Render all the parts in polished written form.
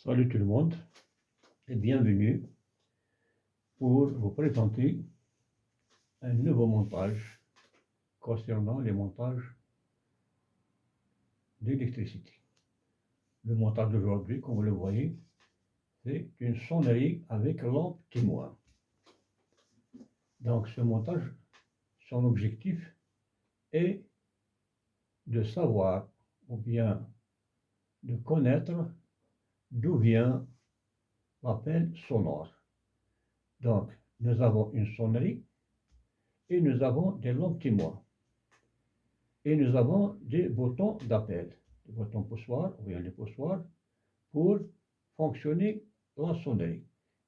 Salut tout le monde et bienvenue pour vous présenter un nouveau montage concernant les montages d'électricité. Le montage d'aujourd'hui, comme vous le voyez, c'est une sonnerie avec lampe témoin. Donc ce montage, son objectif est de savoir ou bien de connaître d'où vient l'appel sonore. Donc nous avons une sonnerie et nous avons des lampes témoins. Et nous avons des boutons d'appel, des boutons poussoirs ou bien des poussoirs pour fonctionner la sonnerie.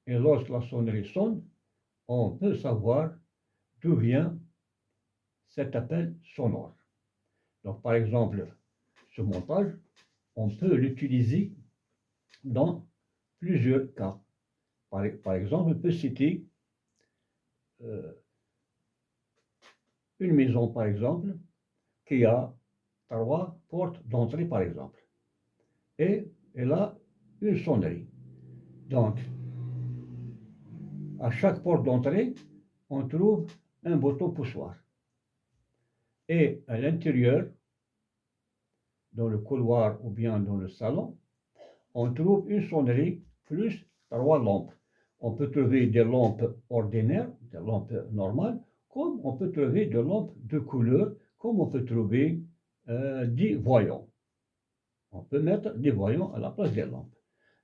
Et lorsque la sonnerie sonne, on peut savoir d'où vient cet appel sonore. Donc par exemple, ce montage, on peut l'utiliser dans plusieurs cas. Par exemple, on peut citer une maison, par exemple, qui a 3 portes d'entrée, par exemple. Et elle a une sonnerie. Donc, à chaque porte d'entrée, on trouve un bouton poussoir. Et à l'intérieur, dans le couloir ou bien dans le salon, on trouve une sonnerie plus 3 lampes. On peut trouver des lampes ordinaires, des lampes normales, comme on peut trouver des lampes de couleur, comme on peut trouver des voyants. On peut mettre des voyants à la place des lampes.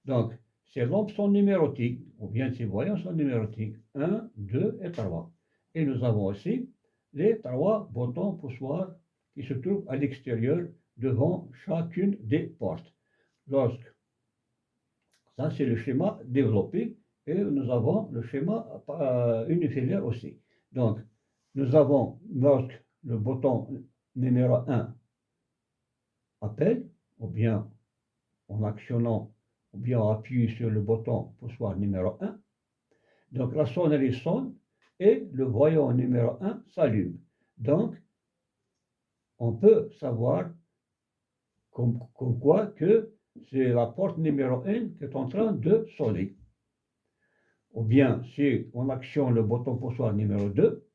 Donc, ces lampes sont numérotées, ou bien ces voyants sont numérotés, 1, 2 et 3. Et nous avons aussi les 3 boutons poussoirs qui se trouvent à l'extérieur devant chacune des portes. Ça c'est le schéma développé, et nous avons le schéma unifilaire aussi. Donc, nous avons, lorsque le bouton numéro 1 appelle, ou bien en actionnant ou bien en appuyant sur le bouton poussoir numéro 1, donc la sonnerie sonne et le voyant numéro 1 s'allume. Donc, on peut savoir comme quoi que c'est la porte numéro 1 qui est en train de sonner. Ou bien, si on actionne le bouton poussoir numéro 2,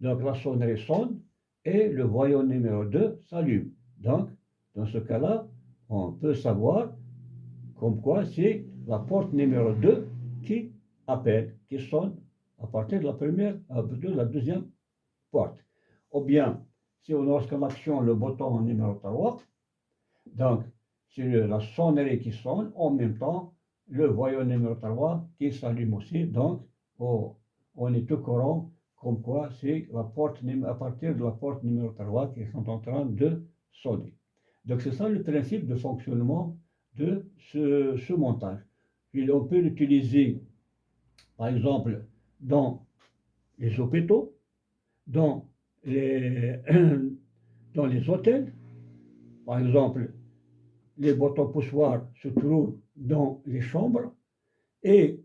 donc la sonnerie sonne et le voyant numéro 2 s'allume. Donc, dans ce cas-là, on peut savoir comme quoi c'est la porte numéro 2 qui appelle, qui sonne à partir de la deuxième porte. Ou bien, si lorsqu'on actionne le bouton numéro 3, donc c'est la sonnerie qui sonne, en même temps le voyant numéro 3 qui s'allume aussi, donc on est tout courant comme quoi c'est à partir de la porte numéro 3 qui sont en train de sonner. Donc c'est ça le principe de fonctionnement de ce montage. Puis on peut l'utiliser, par exemple, dans les hôpitaux, dans les, dans les hôtels. Par exemple, les boutons poussoirs se trouvent dans les chambres et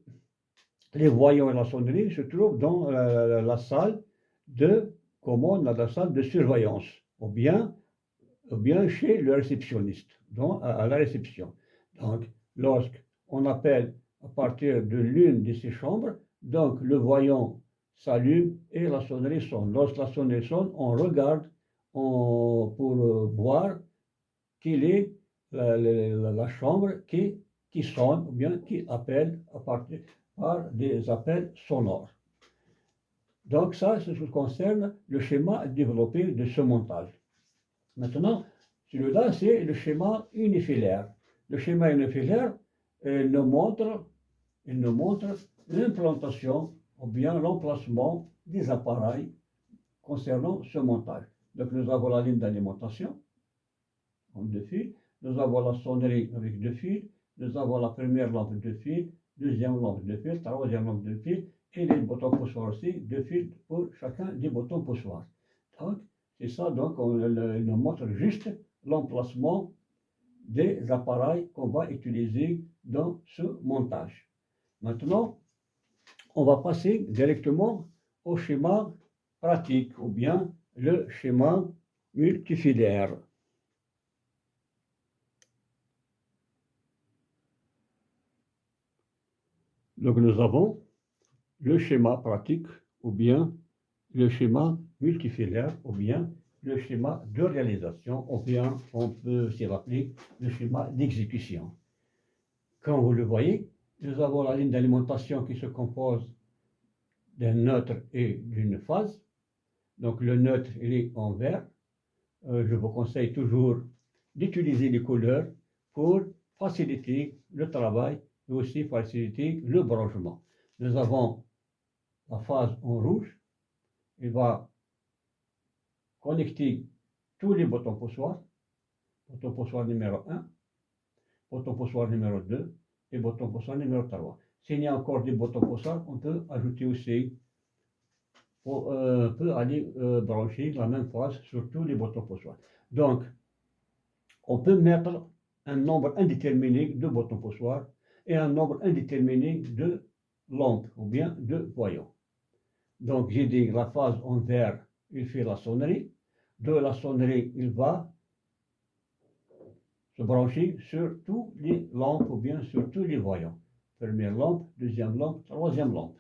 les voyants et la sonnerie se trouvent dans la salle de commande, la salle de surveillance, ou bien chez le réceptionniste, à la réception. Donc, lorsqu'on appelle à partir de l'une de ces chambres, donc le voyant s'allume et la sonnerie sonne. Lorsque la sonnerie sonne, on regarde pour voir quelle est la chambre qui sonne ou bien qui appelle à partir par des appels sonores. Donc ça, c'est ce qui concerne le schéma développé de ce montage. Maintenant, celui-là, c'est le schéma unifilaire. Le schéma unifilaire nous montre l'implantation ou bien l'emplacement des appareils concernant ce montage. Donc nous avons la ligne d'alimentation en 2 fils, nous avons la sonnerie avec 2 fils, nous avons la première lampe 2 fils, deuxième lampe 2 fils, troisième lampe 2 fils, et les boutons poussoirs aussi, 2 fils pour chacun des boutons poussoirs. Donc, c'est ça, donc, on nous montre juste l'emplacement des appareils qu'on va utiliser dans ce montage. Maintenant, on va passer directement au schéma pratique, ou bien le schéma multifilaire. Donc nous avons le schéma pratique ou bien le schéma multifilaire ou bien le schéma de réalisation ou bien on peut s'y rappeler le schéma d'exécution. Comme vous le voyez, nous avons la ligne d'alimentation qui se compose d'un neutre et d'une phase. Donc le neutre il est en vert. Je vous conseille toujours d'utiliser les couleurs pour faciliter le travail et aussi faciliter le branchement. Nous avons la phase en rouge. Il va connecter tous les boutons poussoirs. Bouton poussoir numéro 1, bouton poussoir numéro 2 et bouton poussoir numéro 3. S'il y a encore des boutons poussoirs, on peut ajouter aussi, peut aller brancher la même phase sur tous les boutons poussoirs. Donc, on peut mettre un nombre indéterminé de boutons poussoirs et un nombre indéterminé de lampes ou bien de voyants. Donc, j'ai dit la phase en vert, il fait la sonnerie. De la sonnerie, il va se brancher sur toutes les lampes ou bien sur tous les voyants. Première lampe, deuxième lampe, troisième lampe.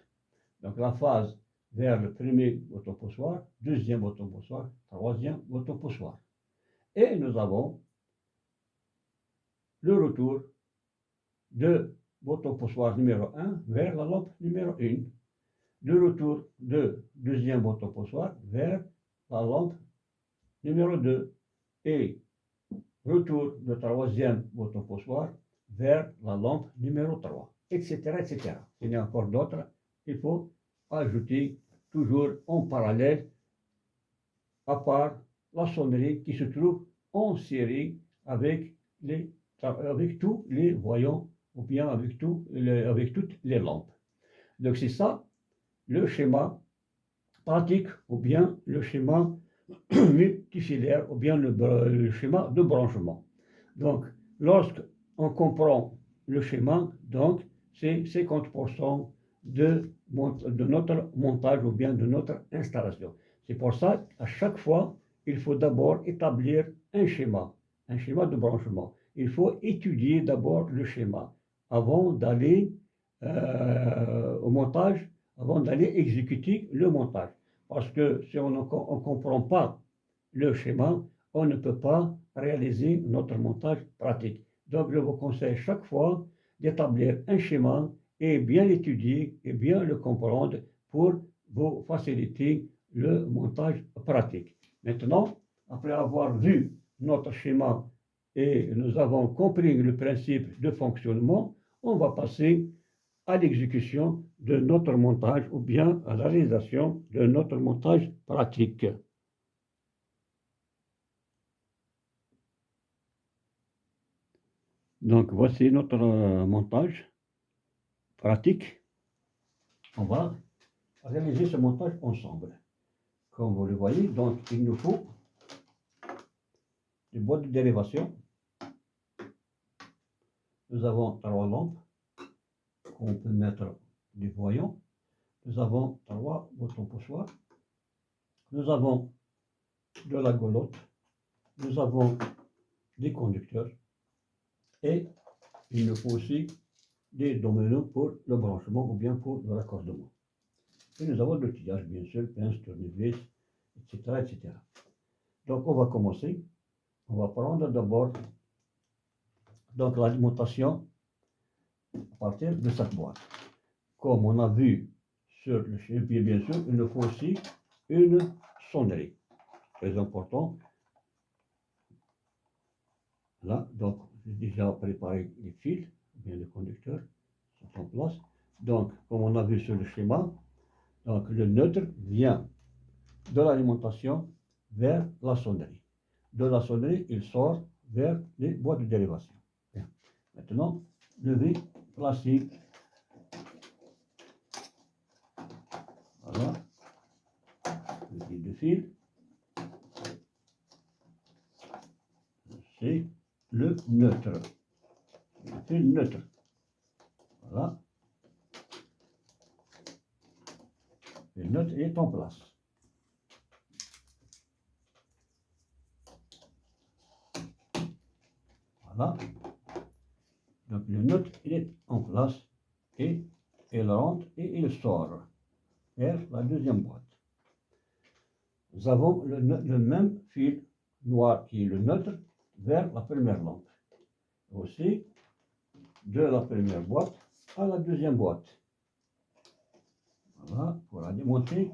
Donc la phase vers le premier bouton poussoir, deuxième bouton poussoir, troisième bouton poussoir. Et nous avons le retour de bouton poussoir numéro 1 vers la lampe numéro 1. Le retour de deuxième bouton poussoir vers la lampe numéro 2. Et retour de troisième bouton poussoir vers la lampe numéro 3, etc., etc. Il y a encore d'autres, il faut ajouter toujours en parallèle, à part la sonnerie qui se trouve en série avec tous les voyants ou bien avec toutes les lampes. Donc c'est ça le schéma pratique ou bien le schéma multifilaire ou bien le schéma de branchement. Donc, lorsqu'on comprend le schéma, donc c'est 50% de notre montage ou bien de notre installation. C'est pour ça qu'à chaque fois, il faut d'abord établir un schéma de branchement. Il faut étudier d'abord le schéma avant d'aller au montage, avant d'aller exécuter le montage. Parce que si on ne comprend pas le schéma, on ne peut pas réaliser notre montage pratique. Donc, je vous conseille chaque fois d'établir un schéma et bien l'étudier et bien le comprendre pour vous faciliter le montage pratique. Maintenant, après avoir vu notre schéma et nous avons compris le principe de fonctionnement, on va passer à l'exécution de notre montage ou bien à la réalisation de notre montage pratique. Donc voici notre montage pratique. On va réaliser ce montage ensemble. Comme vous le voyez, donc il nous faut des boîtes de dérivation. Nous avons 3 lampes qu'on peut mettre des voyants. Nous avons 3 boutons poussoirs. Nous avons de la goulotte. Nous avons des conducteurs. Et il nous faut aussi des dominos pour le branchement ou bien pour le raccordement. Et nous avons l'outillage, bien sûr, pince, tournevis, etc., etc. Donc, on va commencer. On va prendre d'abord l'alimentation à partir de cette boîte. Comme on a vu sur le schéma, bien sûr, il nous faut aussi une sonnerie. Très important. Là, donc, j'ai déjà préparé les fils, bien les conducteurs sont en place. Donc, comme on a vu sur le schéma, donc le neutre vient de l'alimentation vers la sonnerie. De la sonnerie, il sort vers les boîtes de dérivation. Bien. Maintenant, lever, placer. Voilà. Le de fil. C'est le neutre. Le fil neutre. Voilà. Le neutre est en place. Voilà. Donc le neutre il est en place et il rentre et il sort vers la deuxième boîte. Nous avons le même fil noir qui est le neutre vers la première lampe. Aussi, de la première boîte à la deuxième boîte. Voilà, pour alimenter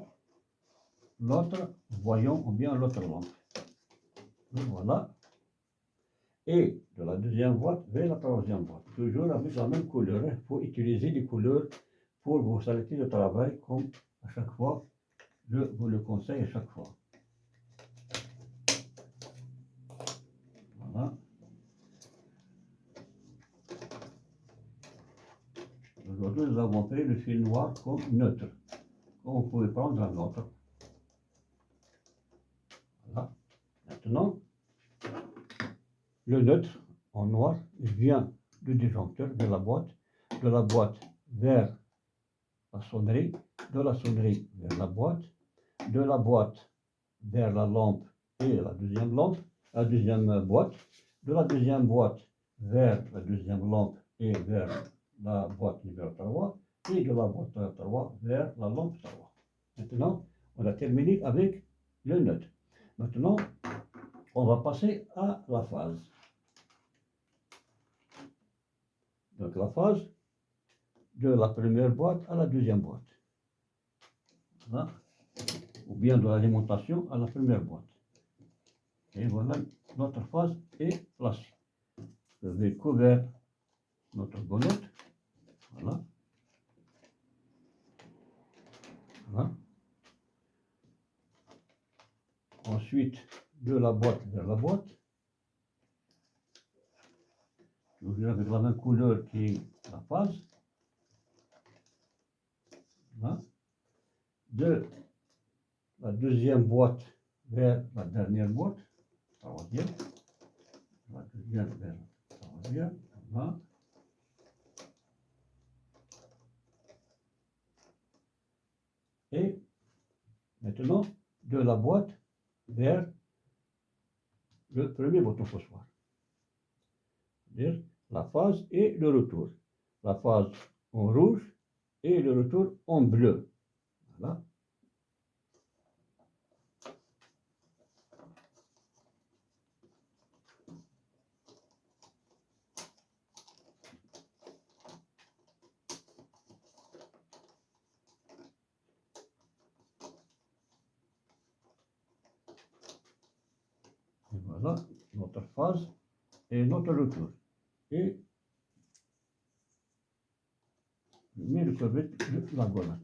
l'autre voyant ou bien l'autre lampe. Et voilà. Et de la deuxième boîte vers la troisième boîte. Toujours avec la même couleur. Il faut utiliser des couleurs pour vous faciliter le travail, comme à chaque fois, je vous le conseille à chaque fois. Voilà. Aujourd'hui, nous avons pris le fil noir comme neutre. Comme vous pouvez prendre un autre. Voilà. Maintenant, le neutre en noir vient du disjoncteur de la boîte vers la sonnerie, de la sonnerie vers la boîte vers la lampe et la deuxième lampe, la deuxième boîte, de la deuxième boîte vers la deuxième lampe et vers la boîte numéro 3, et de la boîte 3 vers la lampe 3. Maintenant, on a terminé avec le neutre. Maintenant, on va passer à la phase. Donc la phase de la première boîte à la deuxième boîte. Voilà. Ou bien de l'alimentation à la première boîte. Et voilà, notre phase est placée. Je vais couvrir notre bonnet. Voilà. Voilà. Ensuite, de la boîte vers la boîte. Toujours avec la même couleur qui est la phase. Voilà. De la deuxième boîte vers la dernière boîte. Troisième. La deuxième vers la troisième. Voilà. Et maintenant, de la boîte vers le premier bouton pochoir. C'est-à-dire la phase et le retour. La phase en rouge et le retour en bleu. Voilà. Et voilà notre phase et notre retour. Et je mets le crevet de la gonate.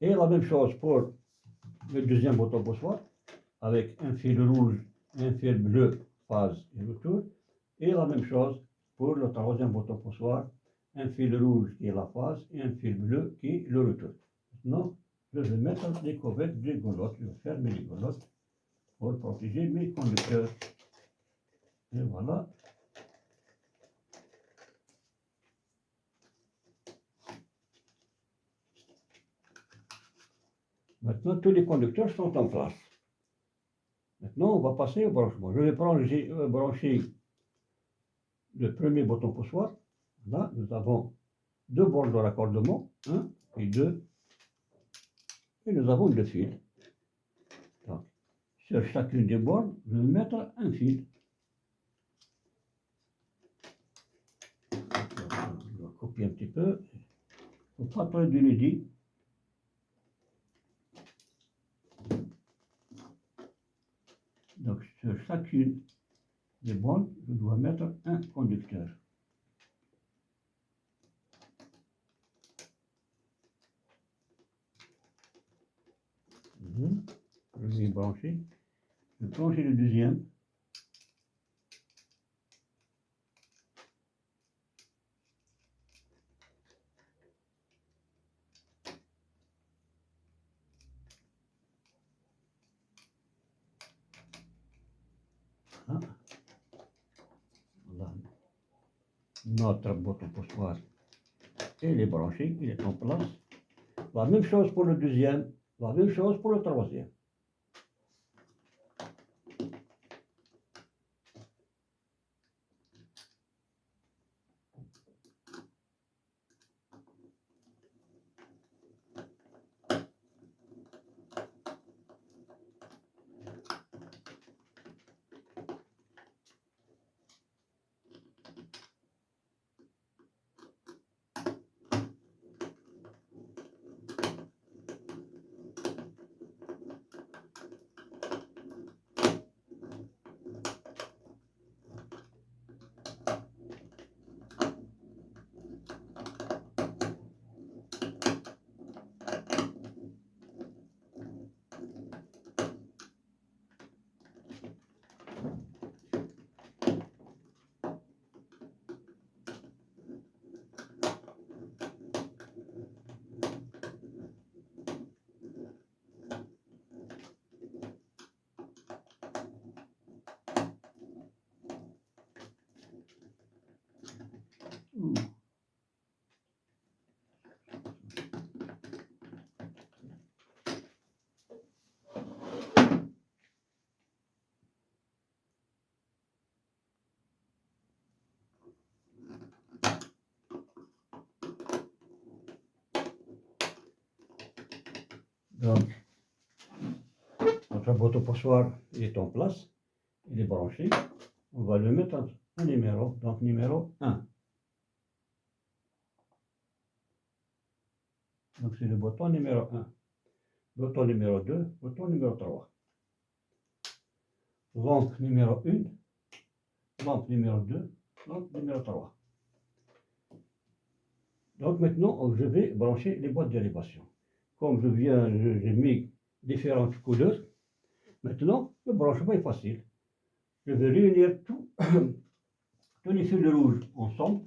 Et la même chose pour le deuxième bouton pochoir, avec un fil rouge, un fil bleu, phase et retour. Et la même chose pour le troisième bouton pochoir, un fil rouge qui est la phase et un fil bleu qui est le retour. Maintenant, je vais mettre les couvercles des goulottes. Je vais fermer les goulottes pour protéger mes conducteurs. Et voilà. Maintenant, tous les conducteurs sont en place. Maintenant, on va passer au branchement. Je vais brancher le premier bouton pochoir. Là, nous avons deux bornes de raccordement, 1 et 2. Et nous avons deux fils. Donc, sur chacune des bornes, je vais mettre un fil. Je vais copier un petit peu. Il ne faut pas trop d'inédit. Donc, sur chacune des bornes, je dois mettre un conducteur. Je vais brancher. Je vais brancher le deuxième. Voilà. Notre bouton pochoir, il est branché, il est en place. La même chose pour le deuxième, la même chose pour le troisième. Donc, notre boîte au passoire il est en place, il est branché. On va le mettre un numéro, donc numéro 1. Donc c'est le bouton numéro 1. Bouton numéro 2, bouton numéro 3. Lampe numéro 1, lampe numéro 2, lampe numéro 3. Donc maintenant, je vais brancher les boîtes d'élévation. Comme j'ai mis différentes couleurs, maintenant le branchement est facile. Je vais réunir tous les fils rouges ensemble,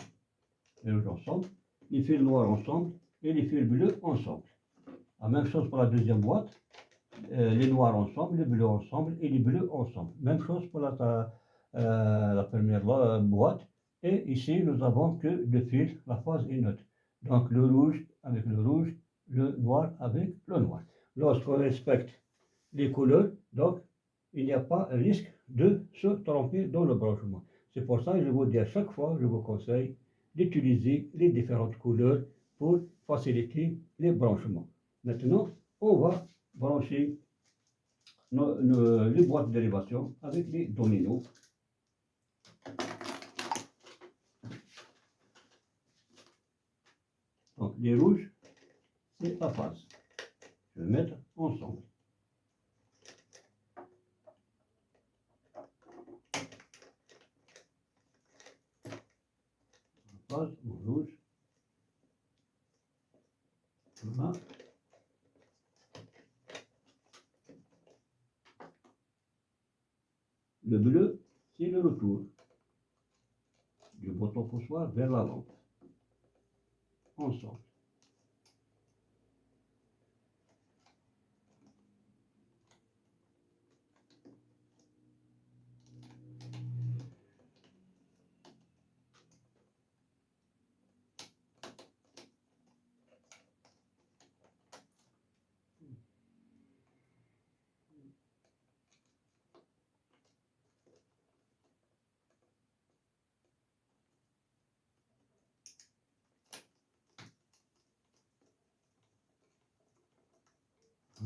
les fils noirs ensemble et les fils bleus ensemble. La même chose pour la deuxième boîte, les noirs ensemble, les bleus ensemble et les bleus ensemble. Même chose pour la première boîte. Et ici, nous avons que deux fils, la phase est neutre. Donc le rouge avec le rouge, le noir avec le noir. Lorsqu'on respecte les couleurs, donc il n'y a pas risque de se tromper dans le branchement. C'est pour ça que je vous dis à chaque fois, je vous conseille d'utiliser les différentes couleurs pour faciliter les branchements. Maintenant, on va brancher les boîtes d'élévation avec les dominos. Donc les rouges, c'est la phase. Je vais mettre ensemble. La phase en rouge. Voilà. Le bleu, c'est le retour du bouton poussoir vers la lampe. Ensemble.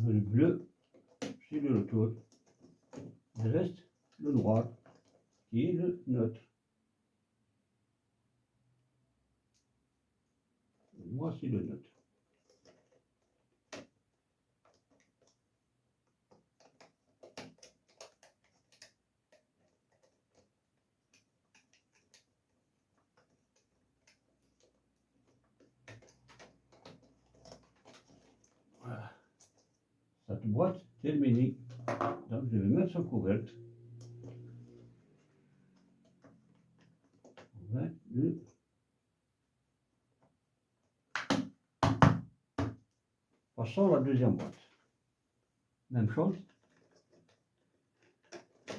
Le bleu, c'est le retour. Il reste le noir, qui est le neutre. Le noir, c'est le neutre. Voilà. Cette boîte terminée. Donc, je vais mettre sur couverte. Passons à la deuxième boîte. Même chose.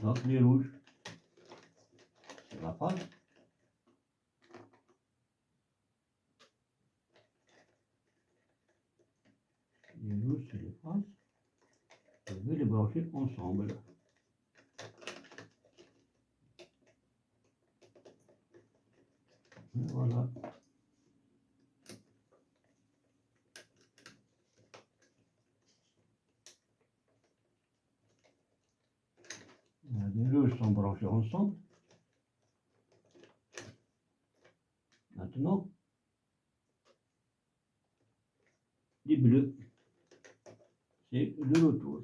Donc les rouges, c'est la phase. Les rouges, c'est les phases. Je vais les brancher ensemble. Et voilà. Les rouges sont branchés ensemble. Maintenant, les bleus, c'est le retour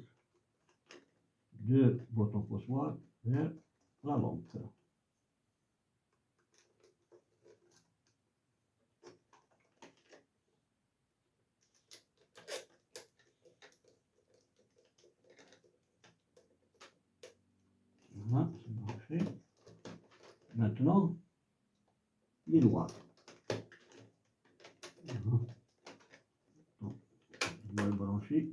de votre poussoir vers la lampe. Voilà, c'est branché. Maintenant, les noirs. Voilà. Donc, on va le brancher.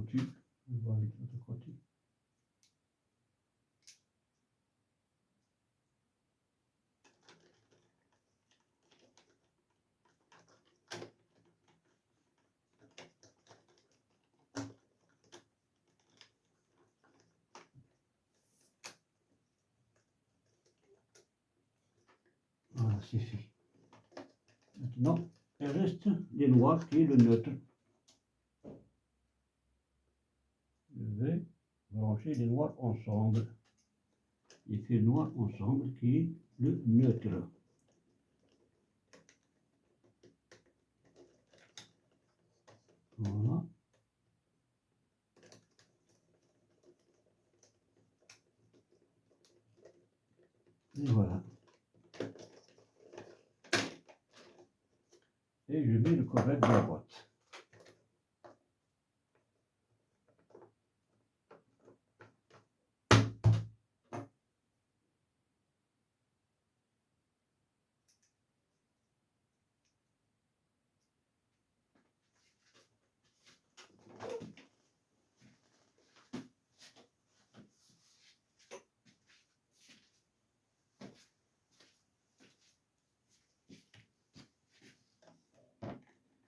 côté. On va aller de l'autre côté. Voilà, c'est fait. Maintenant, il reste les noirs qui est le neutre. Je vais brancher les noirs ensemble. Les fils noirs ensemble qui est le neutre. Voilà. Et voilà. Et je mets le couvercle de la boîte.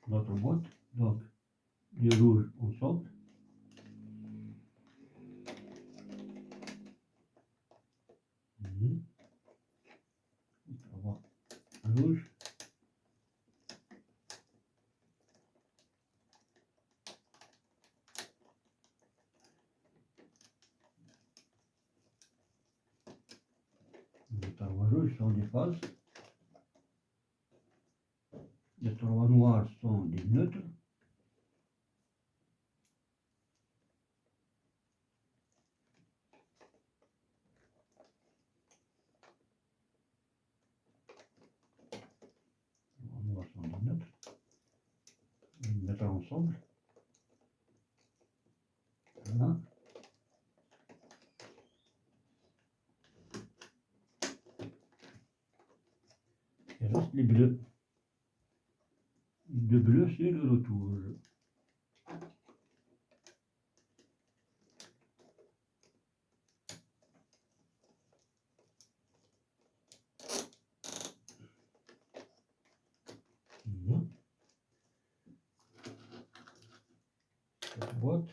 Notre boîte, donc les rouges ensemble. On va voir rouge. Les trois rouges sont des phases. Les trois noirs sont des neutres. Les trois noirs sont des neutres. On va les mettre ensemble. Voilà. Il reste les bleus. Les deux bleus, c'est le retour. Voilà. Cette boîte.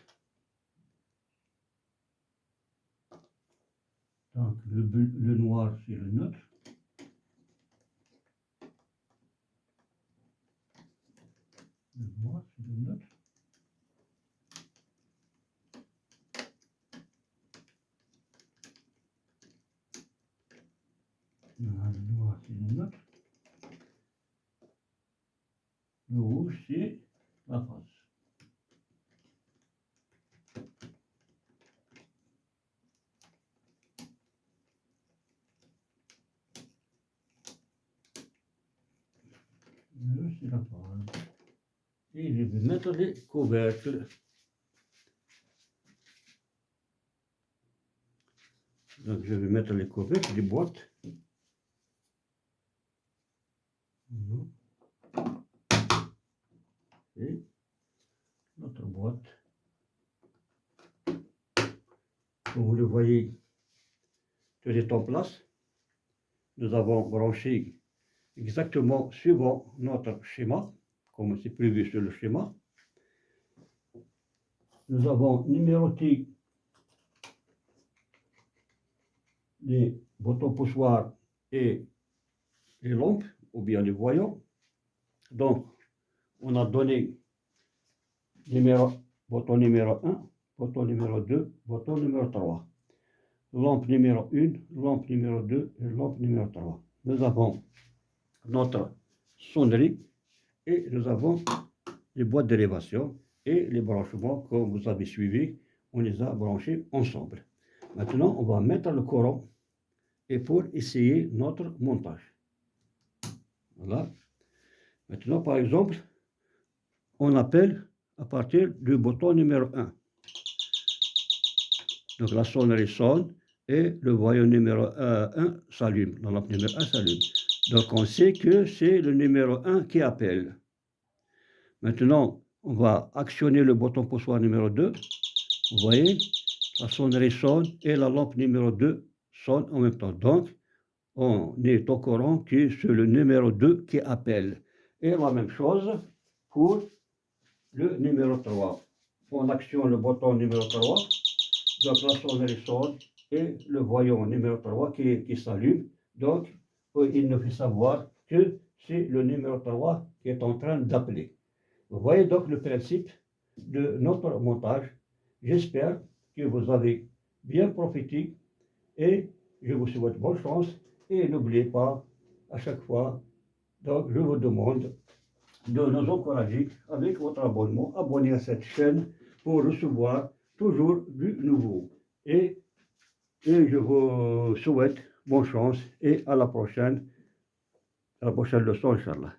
Donc le noir, c'est le neutre. Le noir, c'est le neutre. Voilà, le noir, c'est le neutre. Le rouge, c'est la face. C'est la face. Et je vais mettre les couvercles. Donc je vais mettre les couvercles des boîtes. Et notre boîte. Comme vous le voyez, tout est en place. Nous avons branché exactement suivant notre schéma, comme c'est prévu sur le schéma. Nous avons numéroté les boutons poussoirs et les lampes, ou bien les voyants. Donc, on a donné bouton numéro 1, bouton numéro 2, bouton numéro 3. Lampe numéro 1, lampe numéro 2 et lampe numéro 3. Nous avons notre sonnerie et nous avons les boîtes d'élévation et les branchements comme vous avez suivi, on les a branchés ensemble. Maintenant, on va mettre le courant et pour essayer notre montage. Voilà. Maintenant, par exemple, on appelle à partir du bouton numéro 1. Donc la sonnerie sonne et le voyant numéro 1 s'allume. La lampe numéro 1 s'allume. Donc on sait que c'est le numéro 1 qui appelle. Maintenant, on va actionner le bouton poussoir numéro 2. Vous voyez, la sonnerie sonne et la lampe numéro 2 sonne en même temps. Donc, on est au courant que c'est le numéro 2 qui appelle. Et la même chose pour le numéro 3. On actionne le bouton numéro 3, donc la sonnerie sonne et le voyant numéro 3 qui s'allume. Donc, il nous fait savoir que c'est le numéro 3 qui est en train d'appeler. Vous voyez donc le principe de notre montage. J'espère que vous avez bien profité et je vous souhaite bonne chance. Et n'oubliez pas, à chaque fois, donc je vous demande de nous encourager avec votre abonnement, abonnez à cette chaîne pour recevoir toujours du nouveau. Et je vous souhaite bonne chance et à la prochaine leçon, Inch'Allah.